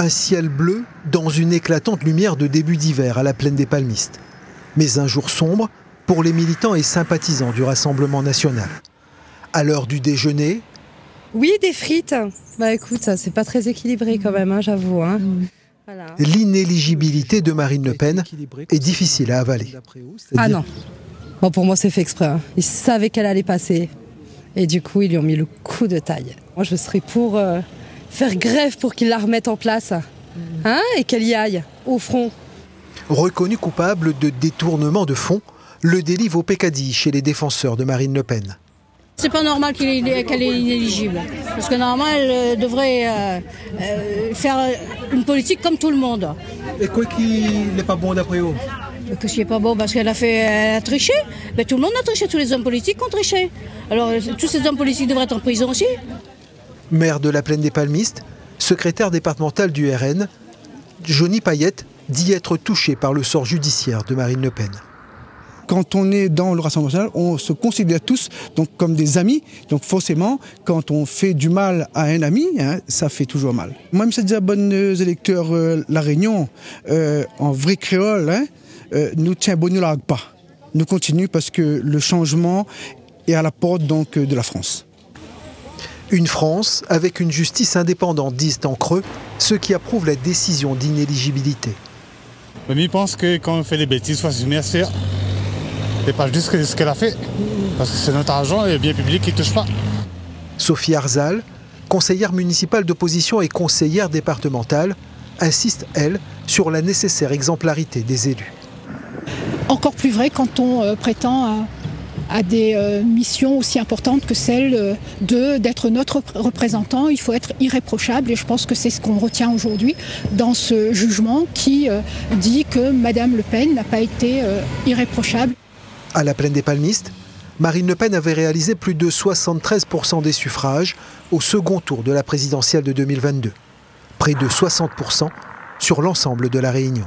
Un ciel bleu dans une éclatante lumière de début d'hiver à la plaine des Palmistes. Mais un jour sombre pour les militants et sympathisants du Rassemblement national. À l'heure du déjeuner... Oui, des frites. Bah écoute, ça c'est pas très équilibré quand même, hein, j'avoue. Hein. Voilà. L'inéligibilité de Marine Le Pen est difficile à avaler. Ah non. Bon, pour moi, c'est fait exprès. Hein. Ils savaient qu'elle allait passer. Et du coup, ils lui ont mis le coup de taille. Moi, je serais pour faire grève pour qu'ils la remettent en place. Hein, et qu'elle y aille, au front. Reconnu coupable de détournement de fonds, le délit vaut peccadille chez les défenseurs de Marine Le Pen. C'est pas normal qu'elle est inéligible. Parce que normalement, elle devrait faire une politique comme tout le monde. Et quoi qui n'est pas bon d'après vous? Que ce qui n'est pas bon parce qu'elle a triché. Mais tout le monde a triché, tous les hommes politiques ont triché. Alors tous ces hommes politiques devraient être en prison aussi. Maire de la Plaine des Palmistes, secrétaire départemental du RN, Johnny Payette dit être touché par le sort judiciaire de Marine Le Pen. Quand on est dans le Rassemblement national, on se considère tous donc, comme des amis. Donc forcément, quand on fait du mal à un ami, hein, ça fait toujours mal. Moi, M. Diabonne, électeurs La Réunion, en vrai créole, hein, nous tient bon, nous largue pas. Nous continuons parce que le changement est à la porte donc, de la France. Une France avec une justice indépendante, disent en creux ceux qui approuvent la décision d'inéligibilité. Mais je pense que quand on fait des bêtises, il faut assumer. C'est pas juste ce qu'elle a fait, parce que c'est notre argent et le bien public qui ne touche pas. Sophie Arzal, conseillère municipale d'opposition et conseillère départementale, insiste, elle, sur la nécessaire exemplarité des élus. Encore plus vrai quand on prétend à des missions aussi importantes que celle d'être notre représentant. Il faut être irréprochable et je pense que c'est ce qu'on retient aujourd'hui dans ce jugement qui dit que Madame Le Pen n'a pas été irréprochable. À la Plaine des Palmistes, Marine Le Pen avait réalisé plus de 73% des suffrages au second tour de la présidentielle de 2022. Près de 60% sur l'ensemble de la Réunion.